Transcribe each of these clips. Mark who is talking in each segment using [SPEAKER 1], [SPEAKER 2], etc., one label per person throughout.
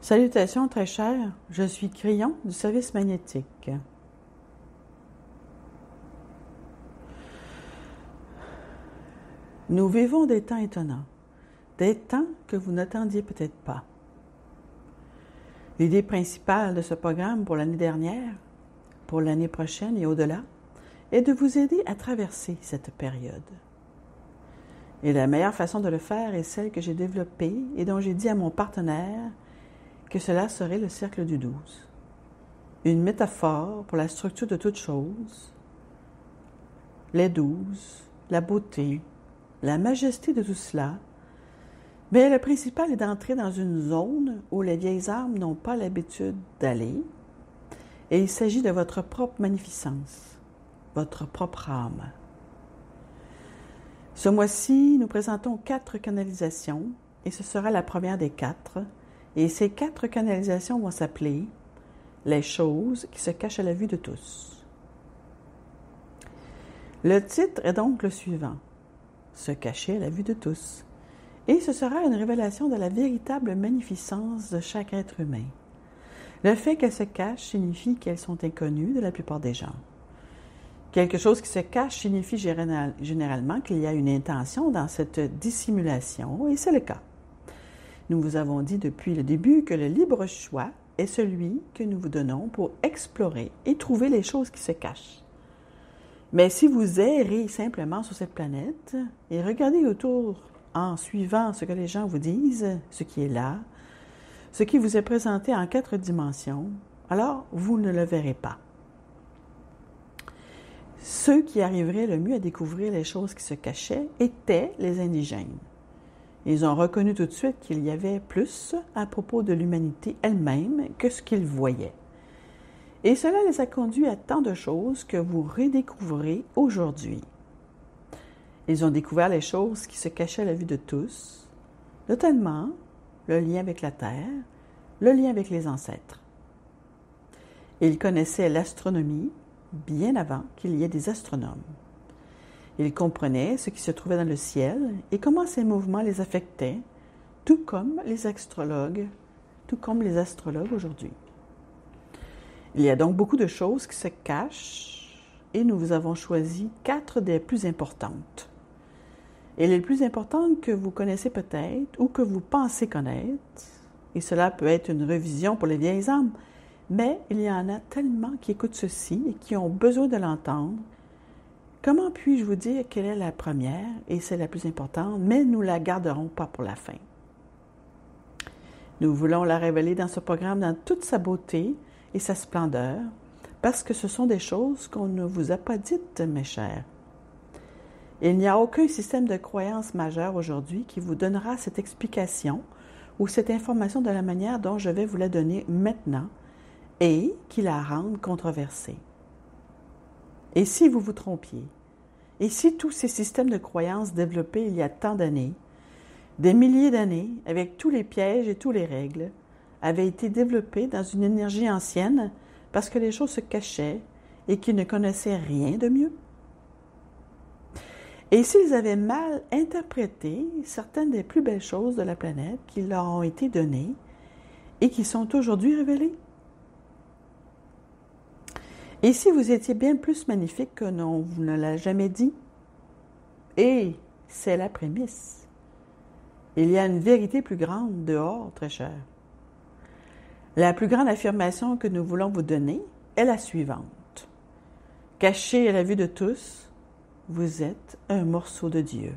[SPEAKER 1] Salutations très chers, je suis Crillon du service magnétique. Nous vivons des temps étonnants, des temps que vous n'attendiez peut-être pas. L'idée principale de ce programme pour l'année dernière, pour l'année prochaine et au-delà, est de vous aider à traverser cette période. Et la meilleure façon de le faire est celle que j'ai développée et dont j'ai dit à mon partenaire que cela serait le cercle du 12. Une métaphore pour la structure de toute chose, les 12, la beauté, la majesté de tout cela. Mais le principal est d'entrer dans une zone où les vieilles âmes n'ont pas l'habitude d'aller, et il s'agit de votre propre magnificence, votre propre âme. Ce mois-ci, nous présentons 4 canalisations, et ce sera la première des 4. Et ces 4 canalisations vont s'appeler « Les choses qui se cachent à la vue de tous ». Le titre est donc le suivant, « Se cacher à la vue de tous ». Et ce sera une révélation de la véritable magnificence de chaque être humain. Le fait qu'elles se cachent signifie qu'elles sont inconnues de la plupart des gens. Quelque chose qui se cache signifie généralement qu'il y a une intention dans cette dissimulation, et c'est le cas. Nous vous avons dit depuis le début que le libre choix est celui que nous vous donnons pour explorer et trouver les choses qui se cachent. Mais si vous errez simplement sur cette planète et regardez autour en suivant ce que les gens vous disent, ce qui est là, ce qui vous est présenté en 4 dimensions, alors vous ne le verrez pas. Ceux qui arriveraient le mieux à découvrir les choses qui se cachaient étaient les indigènes. Ils ont reconnu tout de suite qu'il y avait plus à propos de l'humanité elle-même que ce qu'ils voyaient. Et cela les a conduits à tant de choses que vous redécouvrez aujourd'hui. Ils ont découvert les choses qui se cachaient à la vue de tous, notamment le lien avec la Terre, le lien avec les ancêtres. Ils connaissaient l'astronomie bien avant qu'il y ait des astronomes. Ils comprenaient ce qui se trouvait dans le ciel et comment ces mouvements les affectaient, tout comme les astrologues aujourd'hui. Il y a donc beaucoup de choses qui se cachent et nous vous avons choisi 4 des plus importantes. Et les plus importantes que vous connaissez peut-être ou que vous pensez connaître, et cela peut être une révision pour les vieilles âmes, mais il y en a tellement qui écoutent ceci et qui ont besoin de l'entendre. Comment puis-je vous dire quelle est la première, et c'est la plus importante, mais nous ne la garderons pas pour la fin. Nous voulons la révéler dans ce programme dans toute sa beauté et sa splendeur, parce que ce sont des choses qu'on ne vous a pas dites, mes chers. Il n'y a aucun système de croyance majeur aujourd'hui qui vous donnera cette explication ou cette information de la manière dont je vais vous la donner maintenant et qui la rende controversée. Et si vous vous trompiez? Et si tous ces systèmes de croyances développés il y a tant d'années, des milliers d'années, avec tous les pièges et toutes les règles, avaient été développés dans une énergie ancienne parce que les choses se cachaient et qu'ils ne connaissaient rien de mieux? Et s'ils avaient mal interprété certaines des plus belles choses de la planète qui leur ont été données et qui sont aujourd'hui révélées? Et si vous étiez bien plus magnifique que l'on vous ne l'a jamais dit? Et c'est la prémisse. Il y a une vérité plus grande dehors, très cher. La plus grande affirmation que nous voulons vous donner est la suivante. Caché à la vue de tous, vous êtes un morceau de Dieu.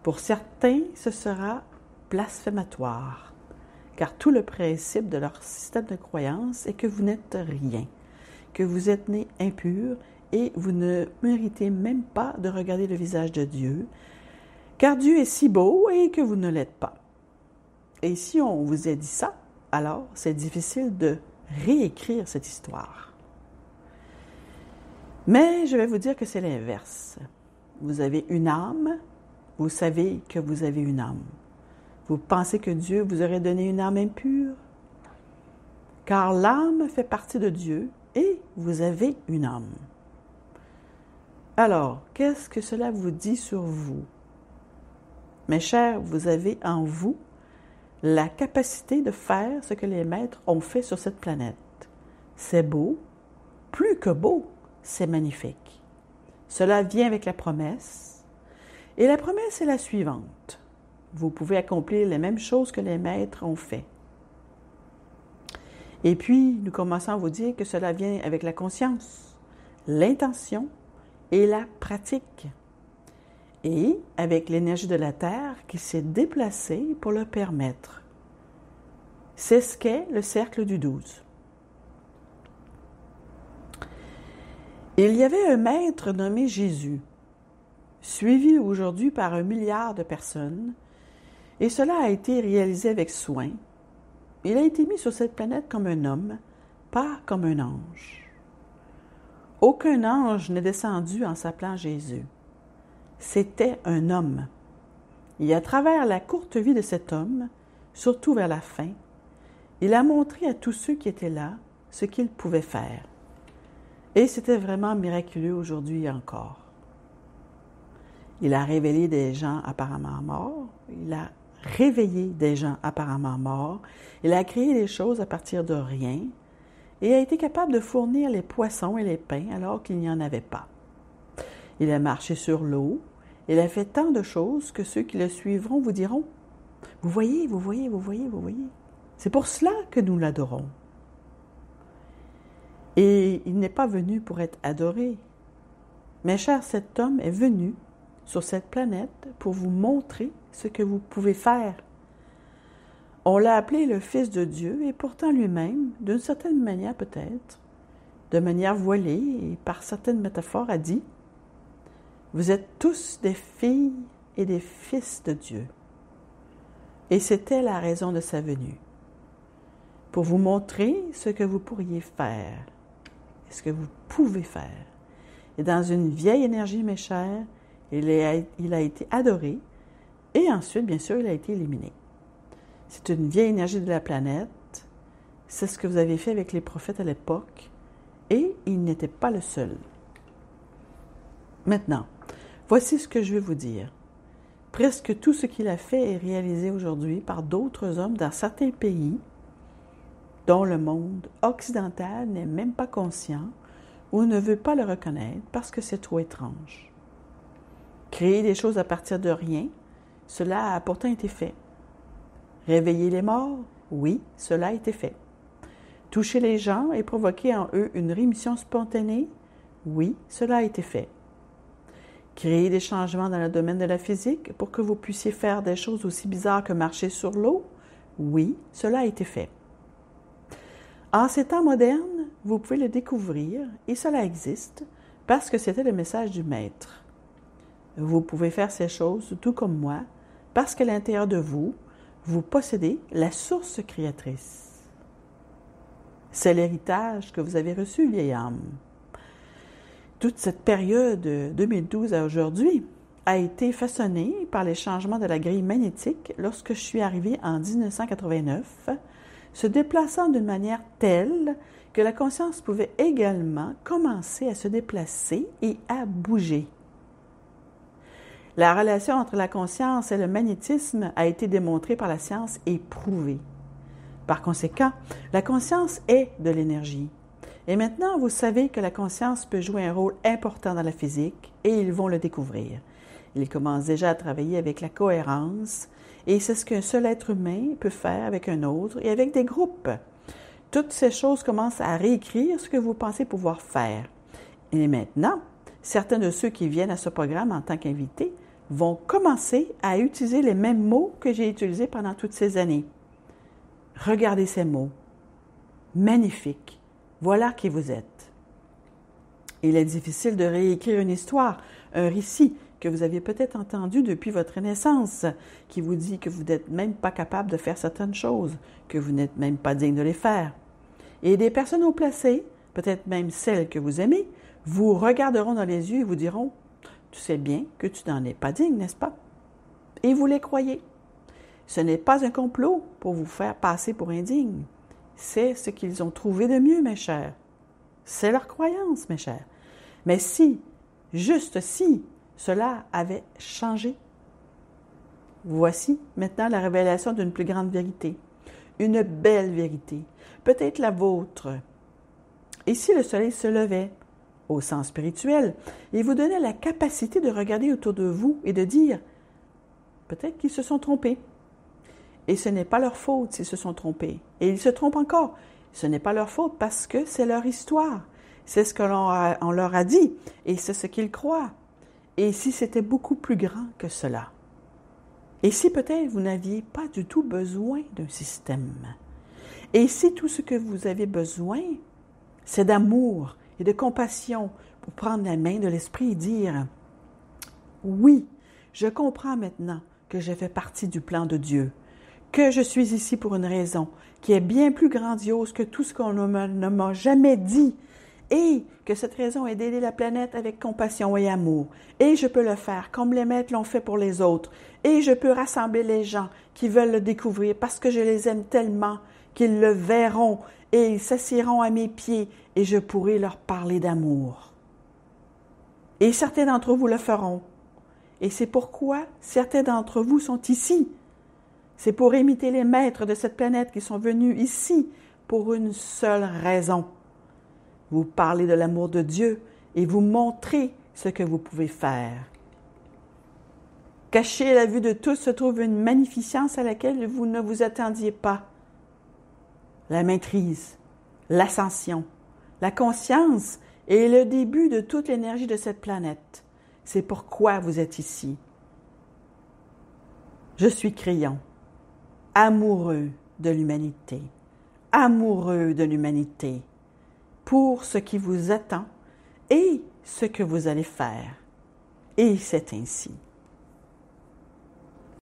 [SPEAKER 1] Pour certains, ce sera blasphématoire, car tout le principe de leur système de croyance est que vous n'êtes rien, que vous êtes né impur et vous ne méritez même pas de regarder le visage de Dieu, car Dieu est si beau et que vous ne l'êtes pas. Et si on vous a dit ça, alors c'est difficile de réécrire cette histoire. Mais je vais vous dire que c'est l'inverse. Vous avez une âme, vous savez que vous avez une âme. Vous pensez que Dieu vous aurait donné une âme impure? Car l'âme fait partie de Dieu et vous avez une âme. Alors, qu'est-ce que cela vous dit sur vous? Mes chers, vous avez en vous la capacité de faire ce que les maîtres ont fait sur cette planète. C'est beau, plus que beau, c'est magnifique. Cela vient avec la promesse, et la promesse est la suivante. Vous pouvez accomplir les mêmes choses que les maîtres ont fait. Et puis, nous commençons à vous dire que cela vient avec la conscience, l'intention et la pratique. Et avec l'énergie de la Terre qui s'est déplacée pour le permettre. C'est ce qu'est le cercle du 12. Il y avait un maître nommé Jésus, suivi aujourd'hui par 1 milliard de personnes, et cela a été réalisé avec soin. Il a été mis sur cette planète comme un homme, pas comme un ange. Aucun ange n'est descendu en s'appelant Jésus. C'était un homme. Et à travers la courte vie de cet homme, surtout vers la fin, il a montré à tous ceux qui étaient là ce qu'il pouvait faire. Et c'était vraiment miraculeux aujourd'hui encore. Il a révélé des gens apparemment morts, il a réveillé des gens apparemment morts, il a créé des choses à partir de rien et a été capable de fournir les poissons et les pains alors qu'il n'y en avait pas. Il a marché sur l'eau, il a fait tant de choses que ceux qui le suivront vous diront « Vous voyez, vous voyez, vous voyez, vous voyez. » C'est pour cela que nous l'adorons. Et il n'est pas venu pour être adoré. Mes chers, cet homme est venu sur cette planète pour vous montrer ce que vous pouvez faire. On l'a appelé le Fils de Dieu et pourtant lui-même, d'une certaine manière peut-être, de manière voilée et par certaines métaphores, a dit « Vous êtes tous des filles et des fils de Dieu. » Et c'était la raison de sa venue, pour vous montrer ce que vous pourriez faire, ce que vous pouvez faire. Et dans une vieille énergie, mes chers, il a été adoré et ensuite, bien sûr, il a été éliminé. C'est une vieille énergie de la planète. C'est ce que vous avez fait avec les prophètes à l'époque et il n'était pas le seul. Maintenant, voici ce que je vais vous dire. Presque tout ce qu'il a fait est réalisé aujourd'hui par d'autres hommes dans certains pays dont le monde occidental n'est même pas conscient ou ne veut pas le reconnaître parce que c'est trop étrange. Créer des choses à partir de rien, cela a pourtant été fait. Réveiller les morts, oui, cela a été fait. Toucher les gens et provoquer en eux une rémission spontanée, oui, cela a été fait. Créer des changements dans le domaine de la physique pour que vous puissiez faire des choses aussi bizarres que marcher sur l'eau, oui, cela a été fait. En ces temps modernes, vous pouvez le découvrir et cela existe parce que c'était le message du Maître. Vous pouvez faire ces choses tout comme moi parce qu'à l'intérieur de vous, vous possédez la source créatrice. C'est l'héritage que vous avez reçu, vieille âme. Toute cette période de 2012 à aujourd'hui a été façonnée par les changements de la grille magnétique lorsque je suis arrivée en 1989, se déplaçant d'une manière telle que la conscience pouvait également commencer à se déplacer et à bouger. La relation entre la conscience et le magnétisme a été démontrée par la science et prouvée. Par conséquent, la conscience est de l'énergie. Et maintenant, vous savez que la conscience peut jouer un rôle important dans la physique et ils vont le découvrir. Ils commencent déjà à travailler avec la cohérence et c'est ce qu'un seul être humain peut faire avec un autre et avec des groupes. Toutes ces choses commencent à réécrire ce que vous pensez pouvoir faire. Et maintenant, certains de ceux qui viennent à ce programme en tant qu'invités vont commencer à utiliser les mêmes mots que j'ai utilisés pendant toutes ces années. Regardez ces mots. Magnifique. Voilà qui vous êtes. Il est difficile de réécrire une histoire, un récit que vous avez peut-être entendu depuis votre naissance, qui vous dit que vous n'êtes même pas capable de faire certaines choses, que vous n'êtes même pas digne de les faire. Et des personnes haut placées, peut-être même celles que vous aimez, vous regarderont dans les yeux et vous diront « Tu sais bien que tu n'en es pas digne, n'est-ce pas? » Et vous les croyez. Ce n'est pas un complot pour vous faire passer pour indigne. C'est ce qu'ils ont trouvé de mieux, mes chers. C'est leur croyance, mes chers. Mais si, juste si, cela avait changé, Voici maintenant la révélation d'une plus grande vérité, une belle vérité, peut-être la vôtre. Et si le soleil se levait, au sens spirituel, et vous donnait la capacité de regarder autour de vous et de dire, peut-être qu'ils se sont trompés. Et ce n'est pas leur faute s'ils se sont trompés. Et ils se trompent encore. Ce n'est pas leur faute parce que c'est leur histoire. C'est ce qu'on leur a dit et c'est ce qu'ils croient. Et si c'était beaucoup plus grand que cela? Et si peut-être vous n'aviez pas du tout besoin d'un système? Et si tout ce que vous avez besoin, c'est d'amour et de compassion pour prendre la main de l'esprit et dire « Oui, je comprends maintenant que je fais partie du plan de Dieu. » Que je suis ici pour une raison qui est bien plus grandiose que tout ce qu'on ne m'a jamais dit et que cette raison est d'aider la planète avec compassion et amour. Et je peux le faire comme les maîtres l'ont fait pour les autres. Et je peux rassembler les gens qui veulent le découvrir parce que je les aime tellement qu'ils le verront et ils s'assieront à mes pieds et je pourrai leur parler d'amour. Et certains d'entre vous le feront. Et c'est pourquoi certains d'entre vous sont ici. C'est pour imiter les maîtres de cette planète qui sont venus ici pour une seule raison. Vous parlez de l'amour de Dieu et vous montrez ce que vous pouvez faire. Caché à la vue de tous se trouve une magnificence à laquelle vous ne vous attendiez pas. La maîtrise, l'ascension, la conscience est le début de toute l'énergie de cette planète. C'est pourquoi vous êtes ici. Je suis Crayon. Amoureux de l'humanité, pour ce qui vous attend et ce que vous allez faire. Et c'est ainsi.